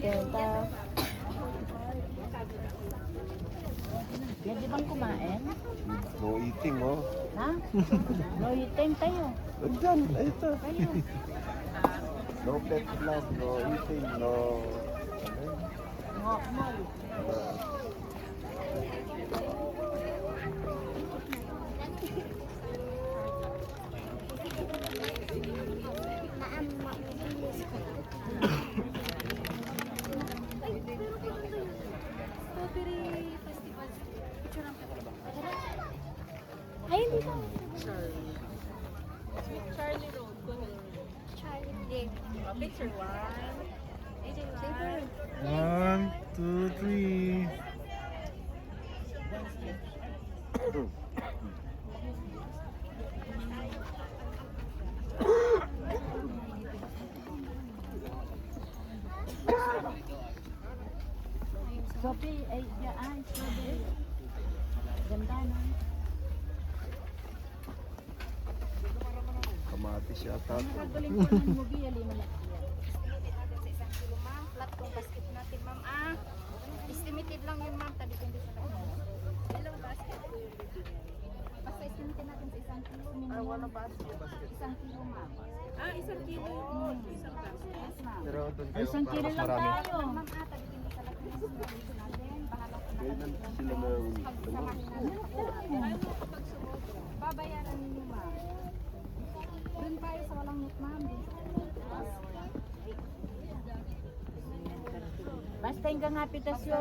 Kenta. Pwede bang kumain? No eating, oh. Ha? No eating tayo. Andyan, ito. Tayo. No pet club, no eating, no... Ngok-ngok. Ay, hindi ka. Charlie Road, Kunin. Charlie Dave. Picture one. AJ one. 1, 2, 3. Sophie, ay, ay, Sophie. Ganda na. Kamatis yata. Nakagaling ko ng movie, alin mo na. Estimated natin sa isang kilo, ma'am. Flat tong basket natin, ma'am. Estimated lang yun, ma'am. Depende sa laki. Ilang basket po yung bibigyan? Basta estimated natin sa isang kilo. Minimum. Isang kilo, ma'am. Isang kilo. Isang basket. Yes, ma'am. Pero doon Ay, isang para kilo mas lang marami. tayo. Ma'am, depende sa laki ng dito natin. Bahala ko na Kailan kami. sila na Pagsamahin natin. Babayaran ninyo, ma'am. Doon tayo sa walang net, ma'am. Basta yung gangapitasyo.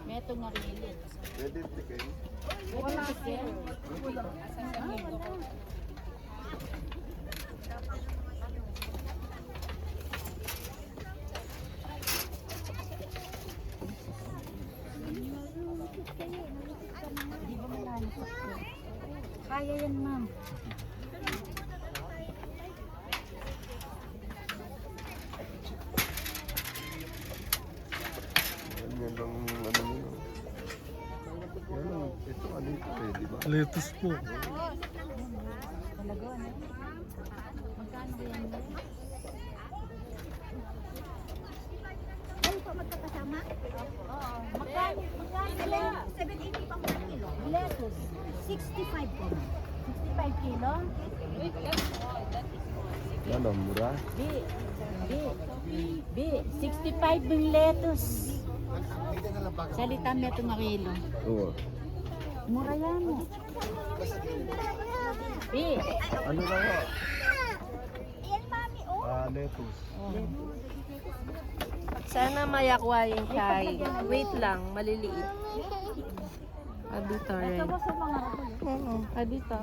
Meto nga rin. Pwede tigay. Wala siya. Di ba malalim sa kaya yan, ma'am. Yan lang ano nyo. Yan, ito ano ito eh, di ba? Lettuce po. Talaga, ano? Magkano ba yan? Ay, pa magkakasama? Oo. Magkano? Magkano sila? 780 pa po kilo. Lettuce. 65 po. 65 kilo? Yan ang mura. B, 65 yung lettuce. Salita mo ito nga kilo. Oo. Mura yan. B. Ano na nga? Ayan, mami, oh. Lettuce. Sana mayakwayin siya. Wait lang, maliliit. Dito rin. Ito ba sa mga rapol? Oo, dito.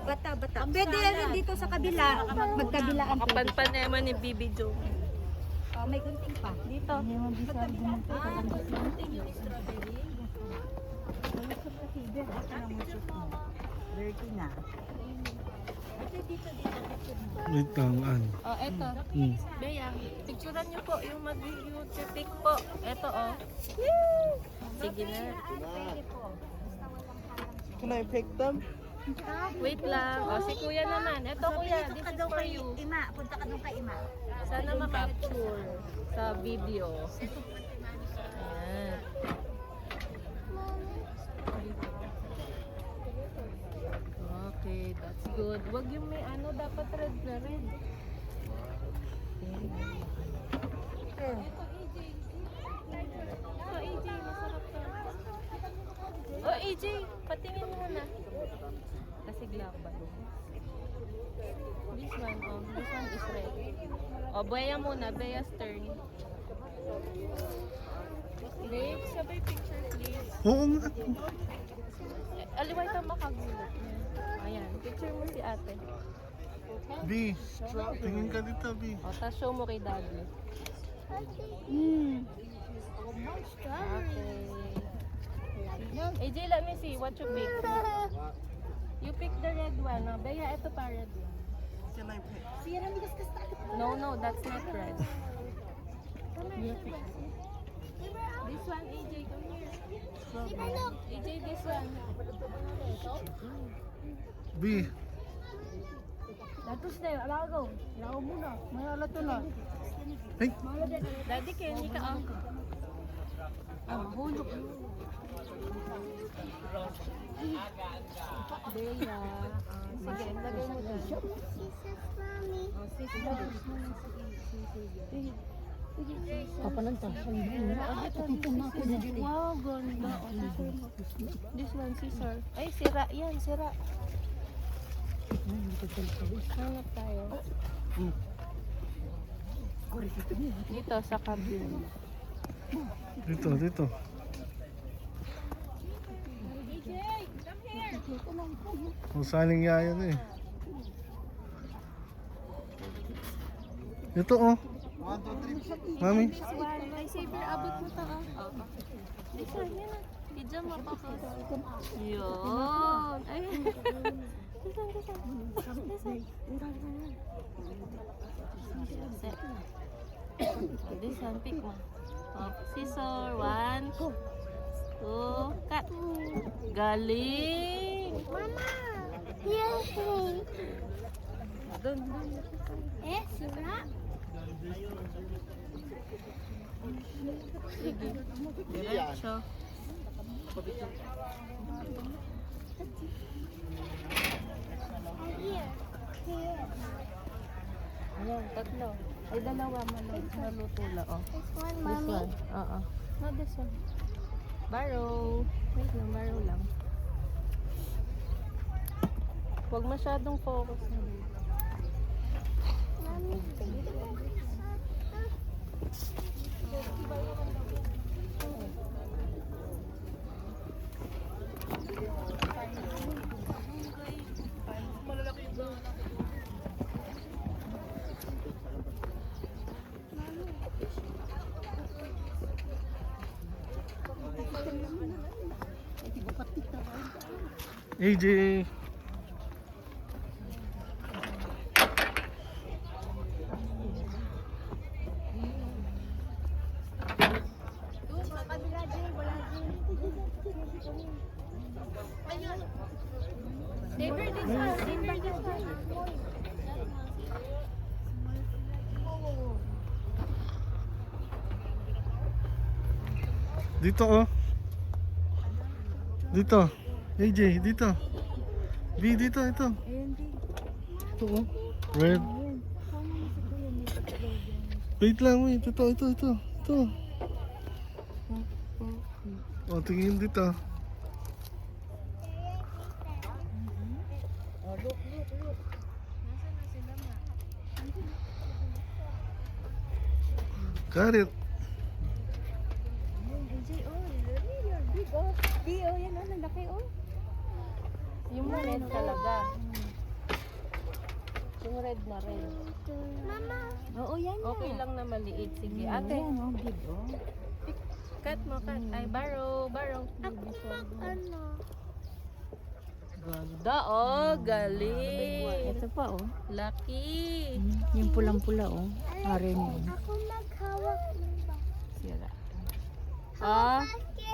Bata. Pwede rin dito sa kabila. Magkabilaan pwede. Kapanpan naman ni Bibi Jo. Oh, may gunting pa. Dito. Hindi mo bisa rin. Dirty na. Wait lang, an. Eto. Bea, picturean niyo po yung mag-beauty pic po. Eto, Sige na. Can I pick them? Wait lang. Si kuya naman. Eto kuya, this is for you. Ima, punta ka doon kay Ima. Sana makapture sa video. Ayan. Okay, that's good. Wag yung may ano, dapat red na red. AJ, masarap to. AJ, patingin muna. Kasi glock ba to? This one is red. Bea muna, Bea's turn. Babe, sabay picture please. Oo nga. Aliway ka makagulat. Ayan, picture mo si ate. B, tingin ka dito, B. Tapos show mo kay daddy. Okay. AJ, let me see what you pick. You pick the red one. Bea, ito pa red one. Can I pick? No, that's not red. You pick. This one, AJ, come here. AJ, this one. B. Datos na yun, alago. Alago muna. May alato na. Ay, Daddy, kaya hindi ka ako. Ah, hulog. Bea. Sige, lagay mo dyan. Kapananta. Wow, ganda. This one, Caesar. Ay, sira yan, sira. Hanap tayo. Dito sa cabin. dito. Kung saling yayan eh. Ito oh. Mami. Ay, Saber, abot mo to, ah. This one, yan ah. Video mo pa ko. Yun. Ay. This one. This one, pick mo. Oh, scissor, 1, 2, cut. Galing. Mama! Yay! Doon. Eh, sira? Sige. Diretso. Here. Here. Ayan, tatlo. Ay, dalawa man lang. Naluto lang, oh. This one, This mommy. one. Oo. No, this one. Barrow. Wait lang, barrow lang. Huwag masyadong focus na dito. Mommy. AJ. Saber, this one. Saber, this one. Dito oh. Dito. AJ, dito. B, dito, ito. Ito oh. Red. Wait lang, wait. Ito. O, tingin dito. Got it. Yung red talaga. Yung red na red. Mama. Oo, yan. Okay lang na maliit. Sige, ate. Cut mo, cut. Ay, barrow. Ano? Ganda, oh. Galing. Ito pa, oh. Lucky. Yung pulang-pula, oh. Pare mo. Ako maghawak ng Sira. Ah.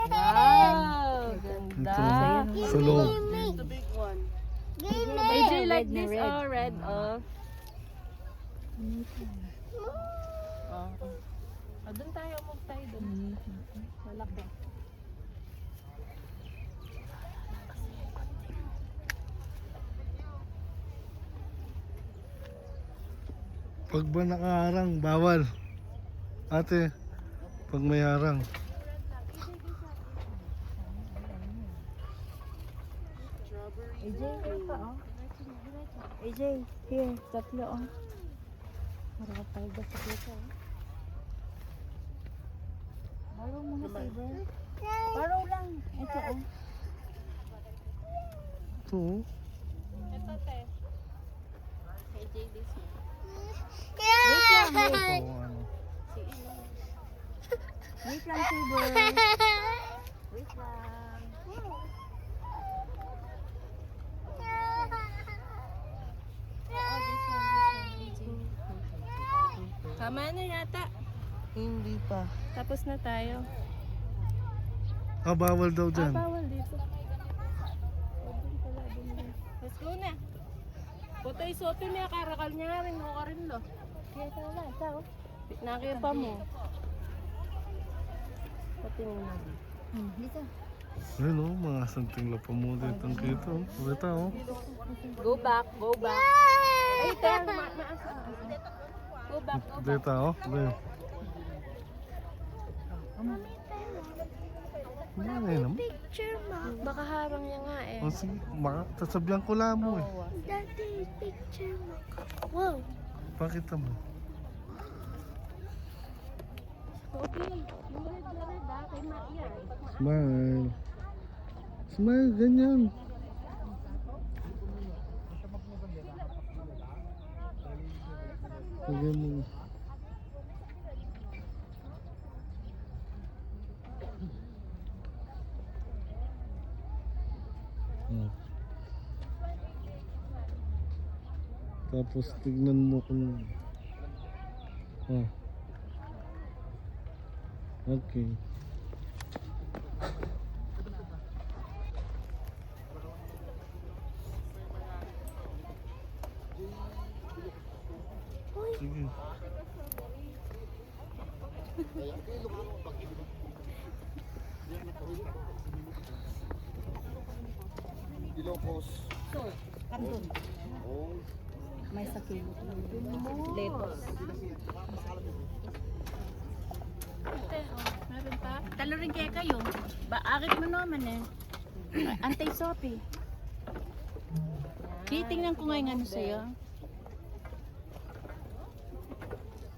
Wow. Ganda. Sa loob. The big one. AJ, like Red na this, red. oh. Red, oh. Oh. Oh, doon tayo. Move tayo doon. Malaki. Pag ba nakaharang, bawal. Ate, pag may harang. AJ, here pa, oh. AJ, here. Tatlo, oh. Para kapag sa kita, oh. Baro muna, Saber. Baro lang. Ito, oh. Ito oh. Ito, te. AJ, this one. Wait lang, wait. Ito ano. Wait lang, Saber. Wait lang. Tama na yata. Hindi pa. Tapos na tayo. Ah, bawal daw dyan. Bawal dito. Let's go na. Puto isote niya, karakal niya rin mo ka rin lo. Kaya ito na, ito. Nakaya pa mo. Patingin na. Dito. Ayun oh, mga santing lapamudit ang kita oh. Kita oh. Go back, go back. Ay, teng, maasa. Go back, go back. Dito oh. Ayun. Ano yun naman? Picture mo. Baka harang niya nga eh. O sige, sasabihan ko lang mo eh. Daddy, picture mo. Wow. Pakita mo. Okay, lured ah, kay Maia. Smile. Smile, ganyan. Lagyan mo. Oh. Tapos tignan mo kung oh. Okay. Sige. Ilocos. Kanton. Oh. May sakit. Letos. Meron pa? Talo rin kaya kayo. Akit mo naman eh. Antay-sopi. Titingnan ko ngayon ano sa'yo.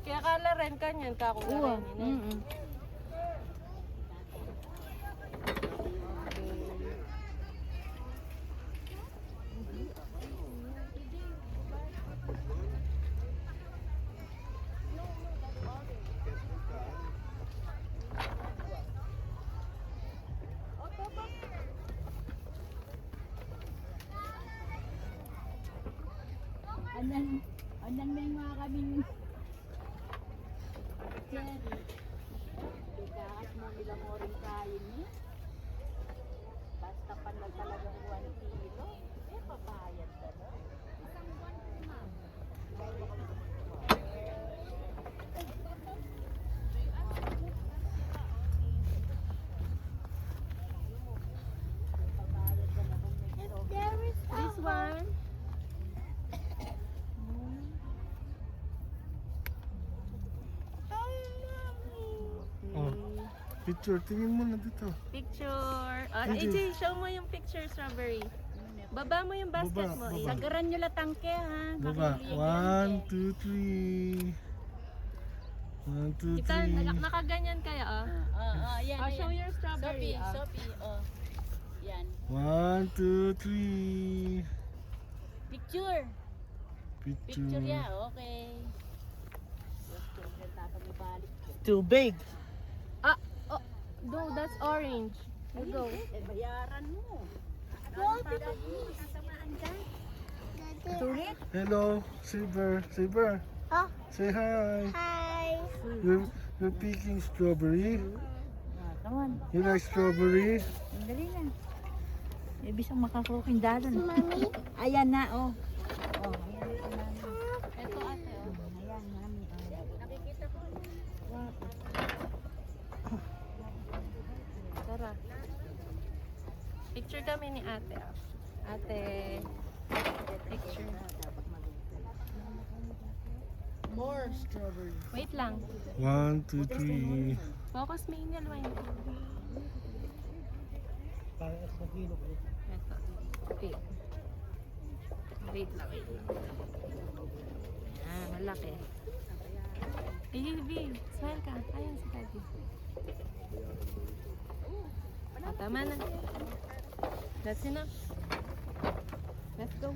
Kaya kala rin kanyan ka kung Uwa. rin. Anan may mga kaming cherry. Ikakat mo nila mo rin kain eh. Basta pa na talagang 1 kilo. Eh, papayat ka na. Isang buwan po, ma'am. This one. Oh. Picture, tingin mo na dito. Picture. AJ. AJ, show mo yung picture, strawberry. Baba mo yung basket Baba, mo. baba. eh. Sagaran nyo la tangke ha. Baba. 1, 2, 3. 1, 2, Kita, 3. nakaganyan kaya ah. Yan. Show your strawberry. Sophie, oh. Yan. 1, 2, 3. Picture. Picture. Okay. Too big. No, that's orange. You go. Eh, bayaran mo. Tulit? Hello, Saber. Saber. Huh? Say hi. Hi. You're picking strawberry. Come on. You like strawberry? Dali na. Eh, bisang makakuking dalan. Mami? Ayan na, oh. Oh, ayan na si Mami. Ito ate, oh. Ayan, Mami. Oh. Nakikita ko. Tara. Picture kami ni ate. ah. Ate. Picture. More strawberry. Wait lang. 1, 2, 3. Focus mo yung wine. Parang sa kilo ko. Ito. Okay. Wait lang. Ah, malaki. Baby, smile ka. Ayan si daddy. Oh, tama na. That's enough. Let's go.